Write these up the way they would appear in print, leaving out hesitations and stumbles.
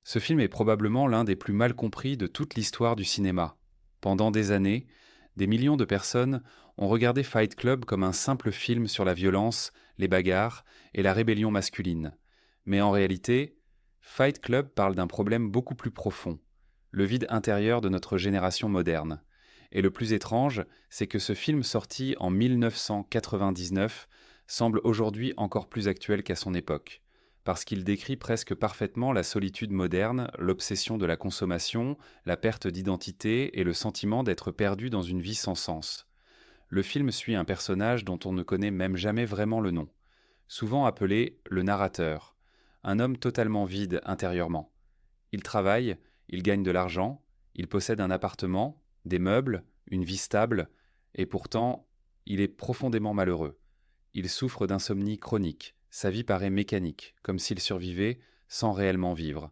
Ce film est probablement l'un des plus mal compris de toute l'histoire du cinéma. Pendant des années, des millions de personnes ont regardé Fight Club comme un simple film sur la violence, les bagarres et la rébellion masculine. Mais en réalité, Fight Club parle d'un problème beaucoup plus profond, le vide intérieur de notre génération moderne. Et le plus étrange, c'est que ce film sorti en 1999 semble aujourd'hui encore plus actuel qu'à son époque parce qu'il décrit presque parfaitement la solitude moderne, l'obsession de la consommation, la perte d'identité et le sentiment d'être perdu dans une vie sans sens. Le film suit un personnage dont on ne connaît même jamais vraiment le nom, souvent appelé le narrateur, un homme totalement vide intérieurement. Il travaille, il gagne de l'argent, il possède un appartement, des meubles, une vie stable, et pourtant, il est profondément malheureux. Il souffre d'insomnie chronique, sa vie paraît mécanique, comme s'il survivait sans réellement vivre.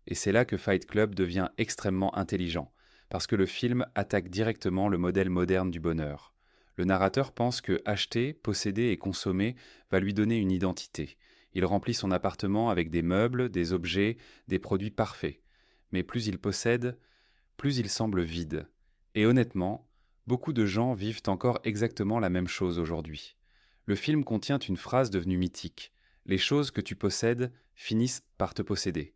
Et c'est là que Fight Club devient extrêmement intelligent, parce que le film attaque directement le modèle moderne du bonheur. Le narrateur pense que acheter, posséder et consommer va lui donner une identité. Il remplit son appartement avec des meubles, des objets, des produits parfaits. Mais plus il possède, plus il semble vide. Et honnêtement, beaucoup de gens vivent encore exactement la même chose aujourd'hui. Le film contient une phrase devenue mythique. Les choses que tu possèdes finissent par te posséder.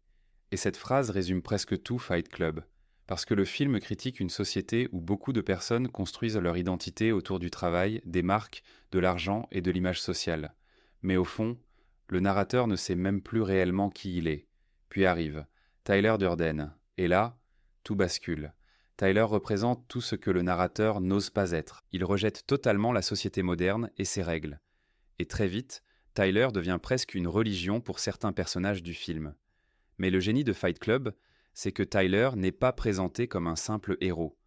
Et cette phrase résume presque tout Fight Club. Parce que le film critique une société où beaucoup de personnes construisent leur identité autour du travail, des marques, de l'argent et de l'image sociale. Mais au fond, le narrateur ne sait même plus réellement qui il est. Puis arrive Tyler Durden. Et là, tout bascule. Tyler représente tout ce que le narrateur n'ose pas être. Il rejette totalement la société moderne et ses règles. Et très vite, Tyler devient presque une religion pour certains personnages du film. Mais le génie de Fight Club, c'est que Tyler n'est pas présenté comme un simple héros.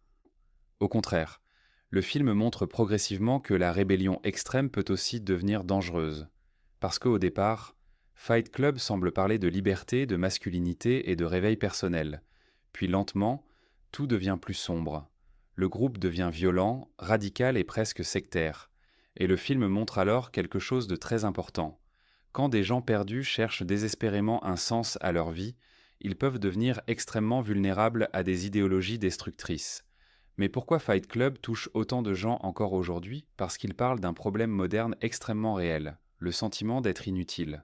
Au contraire, le film montre progressivement que la rébellion extrême peut aussi devenir dangereuse. Parce qu'au départ, Fight Club semble parler de liberté, de masculinité et de réveil personnel. Puis lentement, tout devient plus sombre. Le groupe devient violent, radical et presque sectaire. Et le film montre alors quelque chose de très important. Quand des gens perdus cherchent désespérément un sens à leur vie, ils peuvent devenir extrêmement vulnérables à des idéologies destructrices. Mais pourquoi Fight Club touche autant de gens encore aujourd'hui? Parce qu'il parle d'un problème moderne extrêmement réel, le sentiment d'être inutile.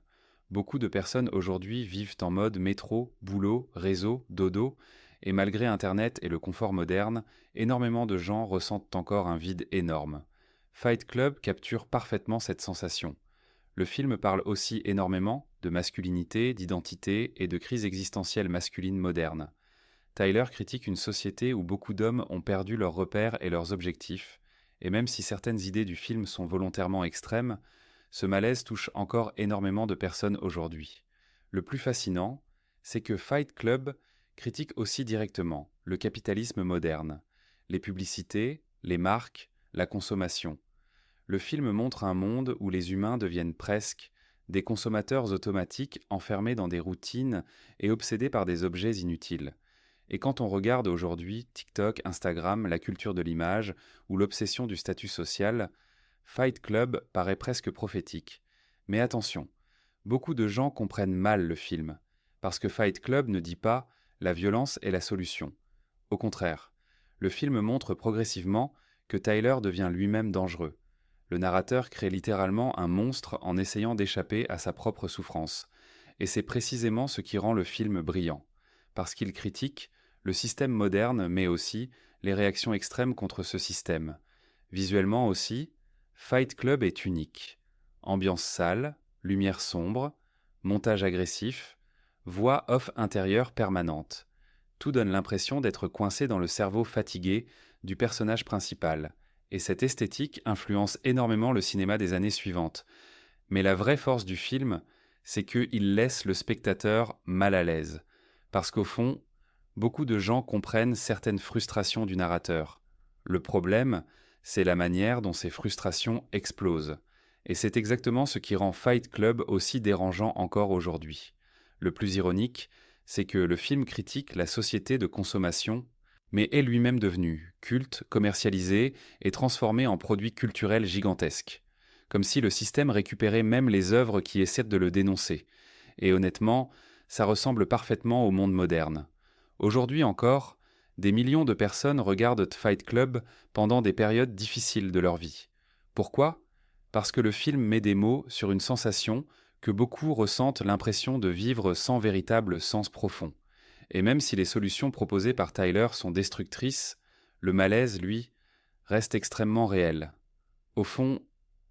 Beaucoup de personnes aujourd'hui vivent en mode métro, boulot, réseau, dodo, et malgré Internet et le confort moderne, énormément de gens ressentent encore un vide énorme. Fight Club capture parfaitement cette sensation. Le film parle aussi énormément de masculinité, d'identité et de crise existentielle masculine moderne. Tyler critique une société où beaucoup d'hommes ont perdu leurs repères et leurs objectifs, et même si certaines idées du film sont volontairement extrêmes, ce malaise touche encore énormément de personnes aujourd'hui. Le plus fascinant, c'est que Fight Club critique aussi directement le capitalisme moderne, les publicités, les marques, la consommation. Le film montre un monde où les humains deviennent presque des consommateurs automatiques enfermés dans des routines et obsédés par des objets inutiles. Et quand on regarde aujourd'hui TikTok, Instagram, la culture de l'image ou l'obsession du statut social, Fight Club paraît presque prophétique. Mais attention, beaucoup de gens comprennent mal le film, parce que Fight Club ne dit pas «la violence est la solution». Au contraire, le film montre progressivement que Tyler devient lui-même dangereux. Le narrateur crée littéralement un monstre en essayant d'échapper à sa propre souffrance. Et c'est précisément ce qui rend le film brillant, parce qu'il critique le système moderne, mais aussi les réactions extrêmes contre ce système. Visuellement aussi, Fight Club est unique. Ambiance sale, lumière sombre, montage agressif, voix off intérieure permanente. Tout donne l'impression d'être coincé dans le cerveau fatigué du personnage principal, et cette esthétique influence énormément le cinéma des années suivantes. Mais la vraie force du film, c'est qu'il laisse le spectateur mal à l'aise, parce qu'au fond, beaucoup de gens comprennent certaines frustrations du narrateur. Le problème, c'est la manière dont ces frustrations explosent. Et c'est exactement ce qui rend Fight Club aussi dérangeant encore aujourd'hui. Le plus ironique, c'est que le film critique la société de consommation, mais est lui-même devenu culte, commercialisé et transformé en produit culturel gigantesque. Comme si le système récupérait même les œuvres qui essaient de le dénoncer. Et honnêtement, ça ressemble parfaitement au monde moderne. Aujourd'hui encore, des millions de personnes regardent Fight Club pendant des périodes difficiles de leur vie. Pourquoi? Parce que le film met des mots sur une sensation que beaucoup ressentent l'impression de vivre sans véritable sens profond. Et même si les solutions proposées par Tyler sont destructrices, le malaise, lui, reste extrêmement réel. Au fond,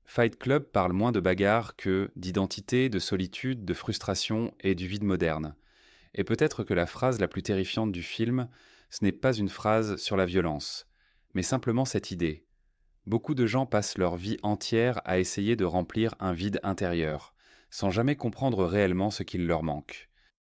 Fight Club parle moins de bagarre que d'identité, de solitude, de frustration et du vide moderne. Et peut-être que la phrase la plus terrifiante du film, ce n'est pas une phrase sur la violence, mais simplement cette idée. Beaucoup de gens passent leur vie entière à essayer de remplir un vide intérieur, sans jamais comprendre réellement ce qu'il leur manque.